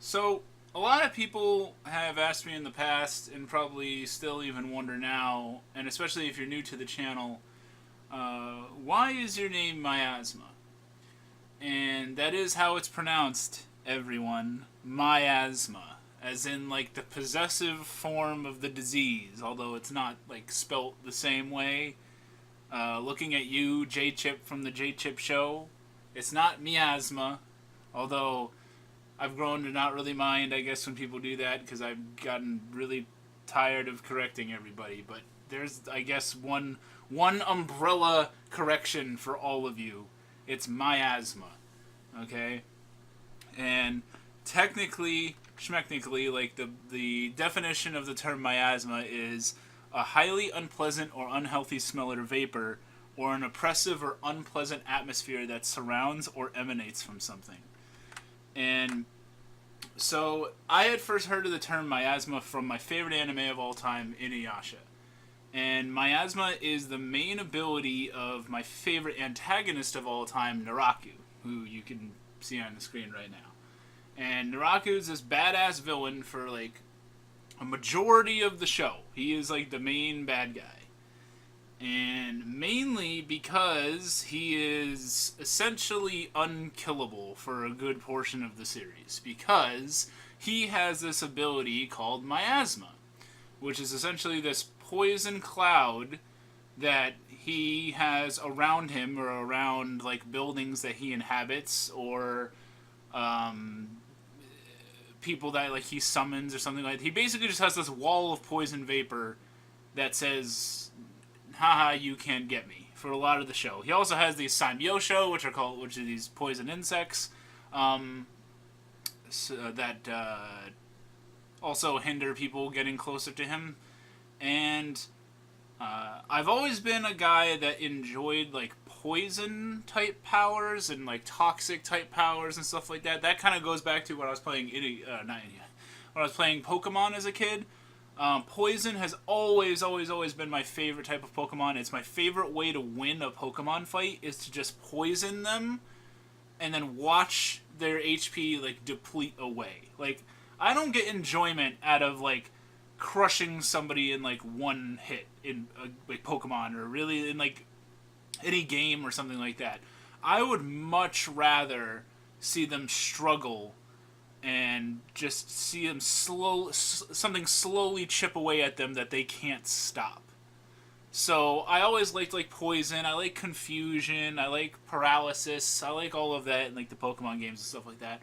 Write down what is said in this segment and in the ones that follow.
So, a lot of people have asked me in the past, and probably still even wonder now, and especially if you're new to the channel, why is your name Miasma? And that is how it's pronounced, everyone. Miasma. As in, like, the possessive form of the disease, although it's not, like, spelt the same way. Looking at you, J Chip from the J Chip Show, it's not miasma, although I've grown to not really mind, I guess, when people do that because I've gotten really tired of correcting everybody. But there's, I guess, one umbrella correction for all of you. It's miasma, okay? And technically, schmechnically, like the definition of the term miasma is a highly unpleasant or unhealthy smell or vapor, or an oppressive or unpleasant atmosphere that surrounds or emanates from something. And so I had first heard of the term miasma from my favorite anime of all time, Inuyasha. And miasma is the main ability of my favorite antagonist of all time, Naraku, who you can see on the screen right now. And Naraku is this badass villain for like a majority of the show. He is like the main bad guy. And mainly because he is essentially unkillable for a good portion of the series. Because he has this ability called miasma, which is essentially this poison cloud that he has around him or around like buildings that he inhabits or people that like he summons or something like that. He basically just has this wall of poison vapor that says, haha, you can't get me, for a lot of the show. He also has these Saimyosho, which are these poison insects, that also hinder people getting closer to him. And I've always been a guy that enjoyed like poison type powers and like toxic type powers and stuff like that. That kind of goes back to when I was playing when I was playing Pokemon as a kid. Poison has always been my favorite type of Pokemon. It's my favorite way to win a Pokemon fight is to just poison them and then watch their HP like deplete away. Like I don't get enjoyment out of like crushing somebody in like one hit in like Pokemon or really in like any game or something like that. I would much rather see them struggle and just see them something slowly chip away at them that they can't stop. So I always liked like poison, I like confusion, I like paralysis, I like all of that in like the Pokemon games and stuff like that.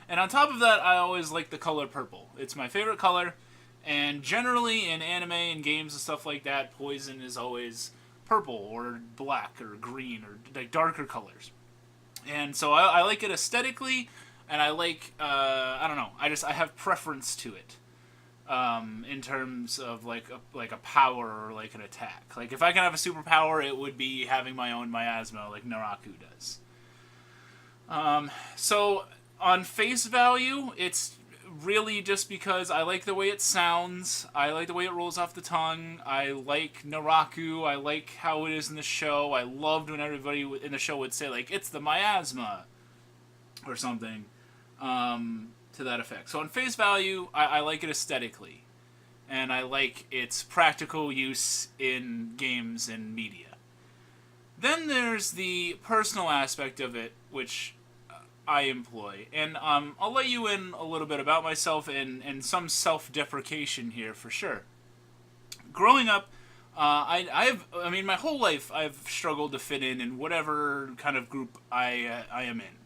And on top of that, I always like the color purple. It's my favorite color, and generally in anime and games and stuff like that, poison is always purple or black or green or like darker colors. And so I like it aesthetically, and I like I don't know. I have preference to it in terms of like a power or like an attack. Like if I can have a superpower, it would be having my own miasma like Naraku does. So on face value, it's really just because I like the way it sounds. I like the way it rolls off the tongue. I like Naraku. I like how it is in the show. I loved when everybody in the show would say like, it's the miasma or something to that effect. So on face value, I like it aesthetically. And I like its practical use in games and media. Then there's the personal aspect of it, which I employ. And I'll let you in a little bit about myself and some self-deprecation here for sure. Growing up, I mean, my whole life I've struggled to fit in whatever kind of group I am in.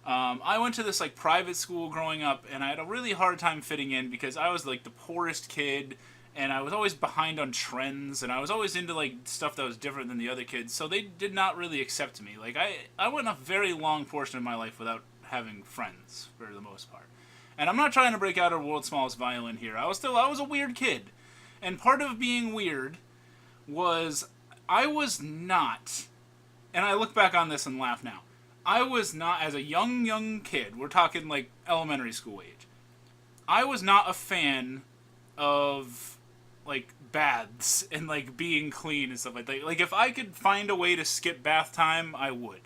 I went to this like private school growing up, and I had a really hard time fitting in because I was like the poorest kid, and I was always behind on trends, and I was always into like stuff that was different than the other kids, so they did not really accept me. Like I went a very long portion of my life without having friends for the most part. And I'm not trying to break out a world's smallest violin here. I was a weird kid. And part of being weird was I was not, and I look back on this and laugh now, I was not, as a young kid, we're talking like elementary school age, I was not a fan of like baths and like being clean and stuff like that. Like if I could find a way to skip bath time, I would.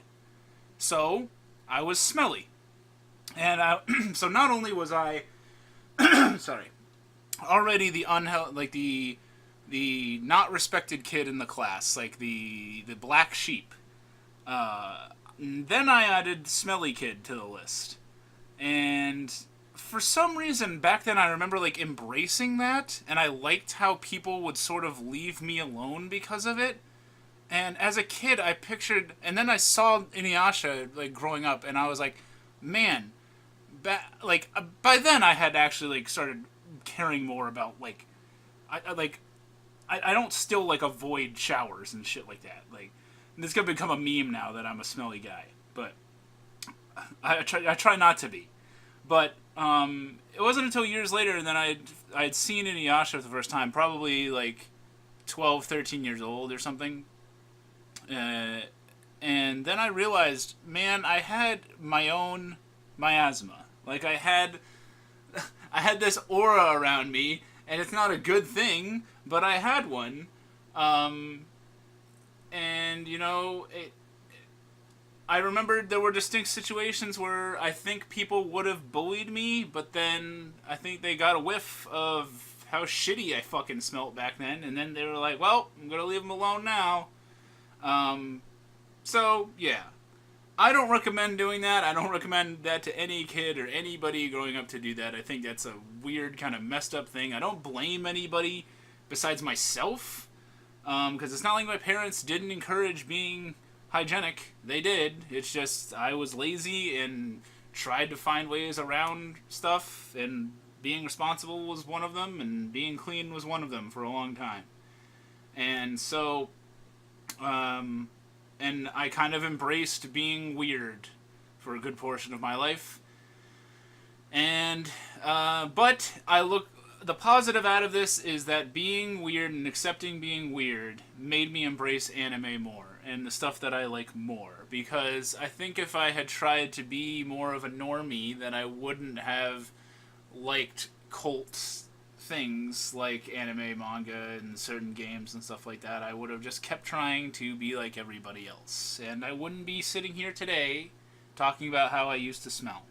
So I was smelly. And so not only was I, sorry, already the like the not respected kid in the class, like the black sheep. Then I added smelly kid to the list, and for some reason back then I remember like embracing that, and I liked how people would sort of leave me alone because of it. And as a kid, I pictured, and then I saw Inuyasha like growing up, and I was like, man, by then I had actually like started caring more about like I don't still like avoid showers and shit like that. Like this gonna become a meme now that I'm a smelly guy, but I try not to be. But it wasn't until years later, and then I'd seen Inuyasha for the first time, probably like 12, 13 years old or something. Uh, and then I realized, man, I had my own miasma. Like I had this aura around me, and it's not a good thing, but I had one. Um, and you know, I remembered there were distinct situations where I think people would have bullied me, but then I think they got a whiff of how shitty I fucking smelt back then, and then they were like, "Well, I'm gonna leave them alone now." Um, so yeah, I don't recommend doing that. I don't recommend that to any kid or anybody growing up to do that. I think that's a weird kind of messed up thing. I don't blame anybody besides myself, because it's not like my parents didn't encourage being hygienic. They did. It's just I was lazy and tried to find ways around stuff, and being responsible was one of them, and being clean was one of them for a long time. And so, and I kind of embraced being weird for a good portion of my life. And but I look the positive out of this is that being weird and accepting being weird made me embrace anime more and the stuff that I like more, because I think if I had tried to be more of a normie, then I wouldn't have liked cult things like anime, manga, and certain games and stuff like that. I would have just kept trying to be like everybody else, and I wouldn't be sitting here today talking about how I used to smell.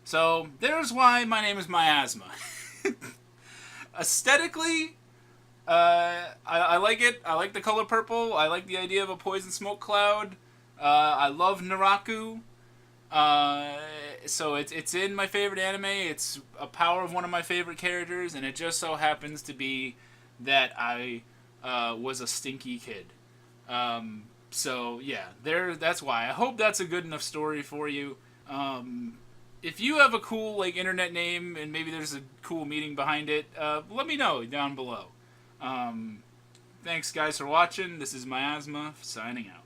So there's why my name is Miasma. Aesthetically, I like it. I like the color purple. I like the idea of a poison smoke cloud. I love Naraku. So it's in my favorite anime. It's a power of one of my favorite characters, and it just so happens to be that I was a stinky kid. So yeah, that's why. I hope that's a good enough story for you. If you have a cool like internet name and maybe there's a cool meaning behind it, let me know down below. Thanks guys for watching. This is Miasma signing out.